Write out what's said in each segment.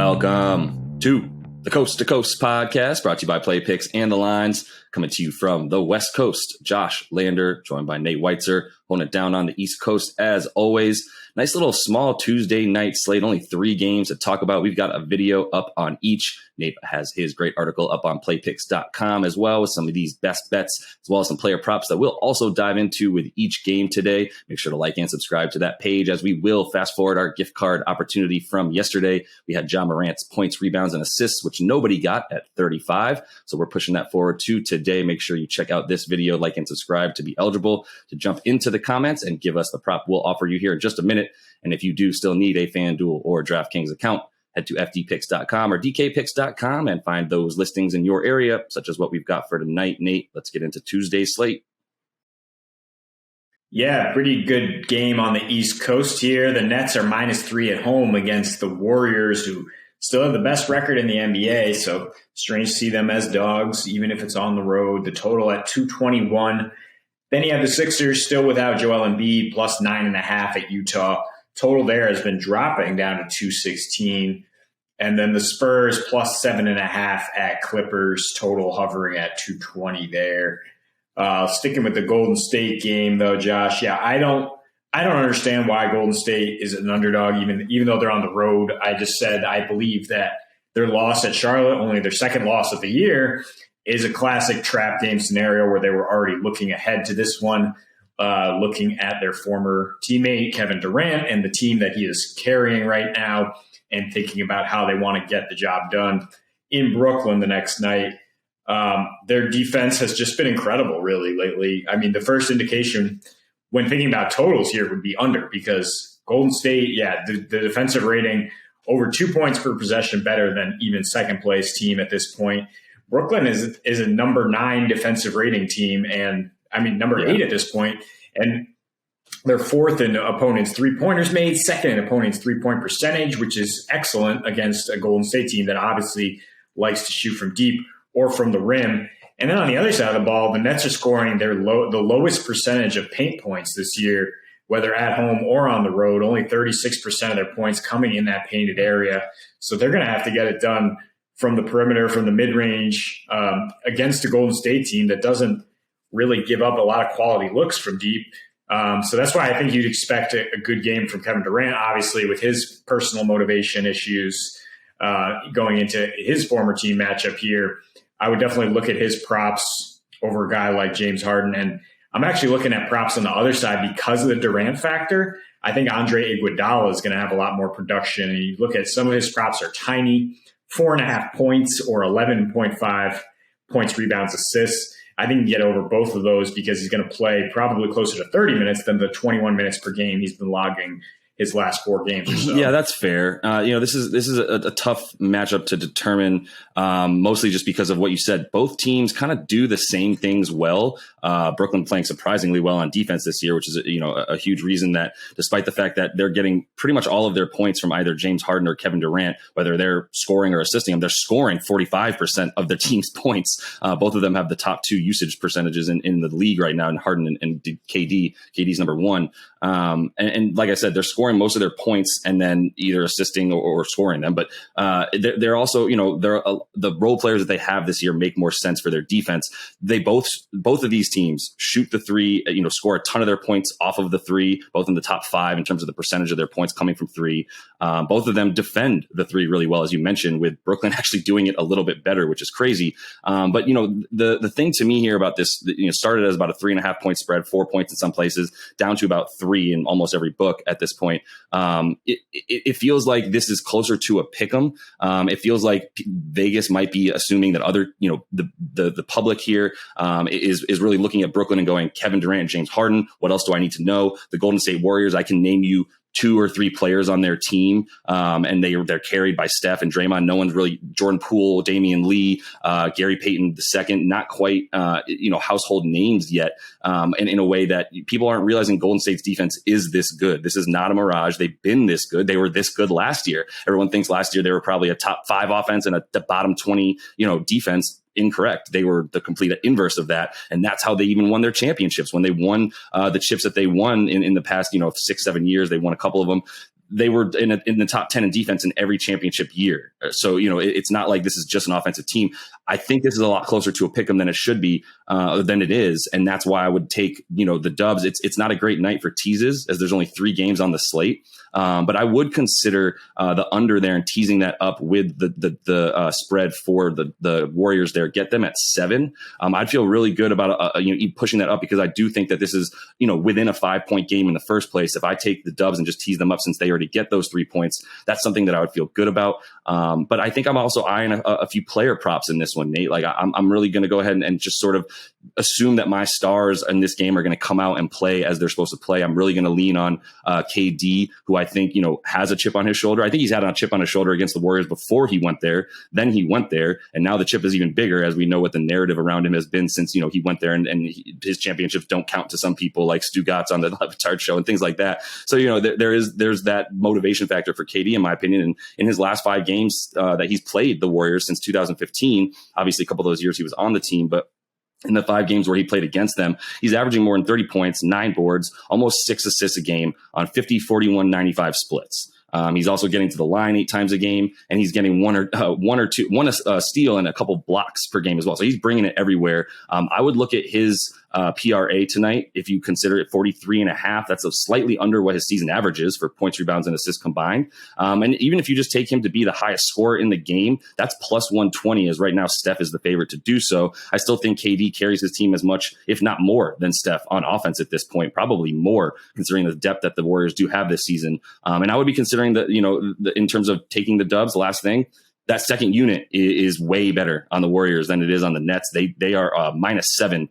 Welcome to the Coast to Coast podcast, brought to you by Play Picks and the Lines, coming to you from the West Coast. Josh Lander, joined by Nate Weitzer, holding it down on the East Coast as always. Nice little small Tuesday night slate, only 3 games to talk about. We've got a video up on each. Nate has his great article up on playpicks.com as well with some of these best bets, as well as some player props that we'll also dive into with each game today. Make sure to like and subscribe to that page, as we will fast forward our gift card opportunity from yesterday. We had John Morant's points, rebounds, and assists, which nobody got at 35. So we're pushing that forward to today. Make sure you check out this video, like and subscribe to be eligible to jump into the comments and give us the prop we'll offer you here in just a minute. And if you do still need a FanDuel or DraftKings account, head to fdpicks.com or dkpicks.com and find those listings in your area, such as what we've got for tonight. Nate, let's get into Tuesday's slate. Yeah, pretty good game on the East Coast here. The Nets are -3 at home against the Warriors, who still have the best record in the NBA. So strange to see them as dogs, even if it's on the road. The total at 221. Then you have the Sixers still without Joel Embiid, plus 9.5 at Utah. Total there has been dropping down to 216. And then the Spurs plus 7.5 at Clippers, total hovering at 220 there. Sticking with the Golden State game though, Josh, I don't understand why Golden State is an underdog, even though they're on the road. I just said I believe that their loss at Charlotte, only their second loss of the year, is a classic trap game scenario where they were already looking ahead to this one. Looking at their former teammate, Kevin Durant, and the team that he is carrying right now, and thinking about how they want to get the job done in Brooklyn the next night. Their defense has just been incredible, really, lately. I mean, the first indication when thinking about totals here would be under, because Golden State, the defensive rating over 2 points per possession, better than even second-place team at this point. Brooklyn is a number 9 defensive rating team, and number 8 at this point, and they're 4th in opponents' three-pointers made, 2nd in opponents' three-point percentage, which is excellent against a Golden State team that obviously likes to shoot from deep or from the rim. And then on the other side of the ball, the Nets are scoring the lowest percentage of paint points this year, whether at home or on the road. Only 36% of their points coming in that painted area. So they're going to have to get it done from the perimeter, from the mid-range, against a Golden State team that doesn't really give up a lot of quality looks from deep. So that's why I think you'd expect a good game from Kevin Durant, obviously with his personal motivation issues going into his former team matchup here. I would definitely look at his props over a guy like James Harden. And I'm actually looking at props on the other side because of the Durant factor. I think Andre Iguodala is going to have a lot more production. And you look at some of his props are tiny, 4.5 points or 11.5 points, rebounds, assists. I think you can get over both of those because he's going to play probably closer to 30 minutes than the 21 minutes per game he's been logging his last 4 games or so. Yeah, that's fair. This is a tough matchup to determine, mostly just because of what you said. Both teams kind of do the same things well. Brooklyn playing surprisingly well on defense this year, which is a huge reason that, despite the fact that they're getting pretty much all of their points from either James Harden or Kevin Durant, whether they're scoring or assisting them, they're scoring 45% of their team's points. Both of them have the top 2 usage percentages in the league right now, in Harden and KD. KD's number 1. And like I said, they're scoring most of their points and then either assisting or scoring them. But they're also, the role players that they have this year make more sense for their defense. They both of these teams shoot the 3, score a ton of their points off of the 3, both in the top 5 in terms of the percentage of their points coming from 3. Both of them defend the 3 really well, as you mentioned, with Brooklyn actually doing it a little bit better, which is crazy. But the thing to me here about this, started as about a 3.5 point spread, 4 points in some places, down to about 3 in almost every book at this point. It feels like this is closer to a pick'em. It feels like Vegas might be assuming that other, the public here is really looking at Brooklyn and going, Kevin Durant and James Harden. What else do I need to know? The Golden State Warriors, I can name you 2 or 3 players on their team, and they're carried by Steph and Draymond. No one's really Jordan Poole, Damian Lee, Gary Payton II, not quite household names yet. And in a way that people aren't realizing, Golden State's defense is this good. This is not a mirage. They've been this good. They were this good last year. Everyone thinks last year they were probably a top 5 offense and the bottom 20 defense. Incorrect. They were the complete inverse of that. And that's how they even won their championships. When they won the chips that they won in the past, 6-7 years, they won a couple of them. they were in the top 10 in defense in every championship year. So, it's not like this is just an offensive team. I think this is a lot closer to a pick 'em than it should be, than it is. And that's why I would take, the Dubs. It's not a great night for teases as there's only 3 games on the slate. But I would consider the under there and teasing that up with the spread for the Warriors there. Get them at 7. I'd feel really good about pushing that up, because I do think that this is within a 5-point game in the first place. If I take the Dubs and just tease them up since they already get those 3 points, that's something that I would feel good about. But I think I'm also eyeing a few player props in this one, Nate. Like I'm really going to go ahead and just sort of assume that my stars in this game are going to come out and play as they're supposed to play. I'm really going to lean on KD, who I think, has a chip on his shoulder. I think he's had a chip on his shoulder against the Warriors before he went there. Then he went there, and now the chip is even bigger, as we know what the narrative around him has been since, he went there, and his championships don't count to some people, like Stu Gatz on the Levitard show and things like that. So, there's that motivation factor for KD, in my opinion. And in his last 5 games that he's played the Warriors since 2015, obviously a couple of those years he was on the team, but in the 5 games where he played against them, he's averaging more than 30 points, 9 boards, almost 6 assists a game on 50, 41, 95 splits. He's also getting to the line 8 times a game, and he's getting one steal and a couple blocks per game as well. So he's bringing it everywhere. I would look at his PRA tonight. If you consider it 43.5, that's slightly under what his season average is for points, rebounds, and assists combined. And even if you just take him to be the highest scorer in the game, that's plus 120, as right now Steph is the favorite to do so. I still think KD carries his team as much, if not more, than Steph on offense at this point, probably more, considering the depth that the Warriors do have this season. And I would be considering that, in terms of taking the Dubs, the last thing, that second unit is way better on the Warriors than it is on the Nets. They are -7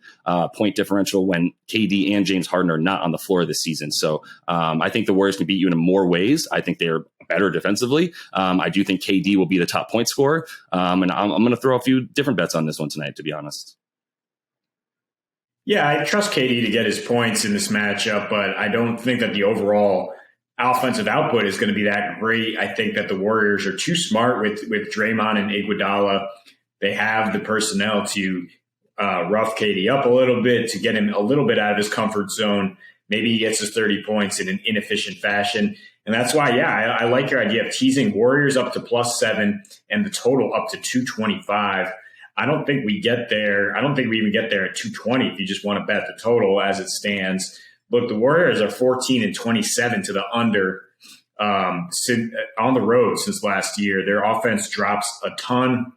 point differential when KD and James Harden are not on the floor this season. So I think the Warriors can beat you in more ways. I think they are better defensively. I do think KD will be the top point scorer. And I'm going to throw a few different bets on this one tonight, to be honest. Yeah, I trust KD to get his points in this matchup, but I don't think that the overall offensive output is going to be that great. I think that the Warriors are too smart with Draymond and Iguodala. They have the personnel to rough KD up a little bit, to get him a little bit out of his comfort zone. Maybe he gets his 30 points in an inefficient fashion. And that's why, I like your idea of teasing Warriors up to +7 and the total up to 225. I don't think we get there. I don't think we even get there at 220 if you just want to bet the total as it stands. Look, the Warriors are 14-27 to the under on the road since last year. Their offense drops a ton.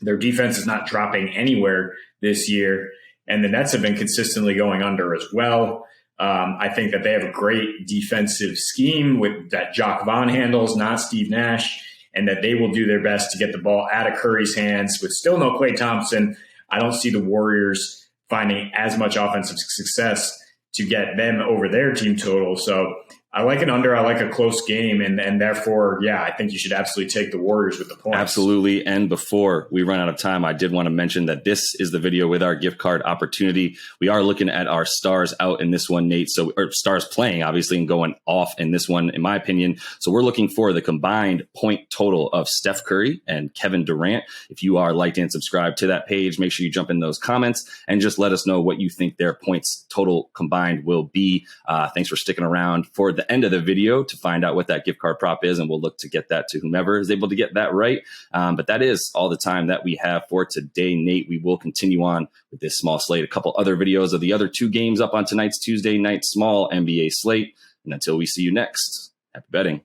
Their defense is not dropping anywhere this year. And the Nets have been consistently going under as well. I think that they have a great defensive scheme with that Jock Vaughn handles, not Steve Nash, and that they will do their best to get the ball out of Curry's hands. With still no Klay Thompson, I don't see the Warriors finding as much offensive success to get them over their team total. So I like an under. I like a close game. And therefore, I think you should absolutely take the Warriors with the points. Absolutely. And before we run out of time, I did want to mention that this is the video with our gift card opportunity. We are looking at our stars out in this one, Nate. So, or stars playing, obviously, and going off in this one, in my opinion. So we're looking for the combined point total of Steph Curry and Kevin Durant. If you are liked and subscribed to that page, make sure you jump in those comments and just let us know what you think their points total combined will be. Thanks for sticking around for the end of the video to find out what that gift card prop is, and we'll look to get that to whomever is able to get that right. But that is all the time that we have for today, Nate. We will continue on with this small slate, a couple other videos of the other 2 games up on tonight's Tuesday night small NBA slate. And until we see you next, happy betting.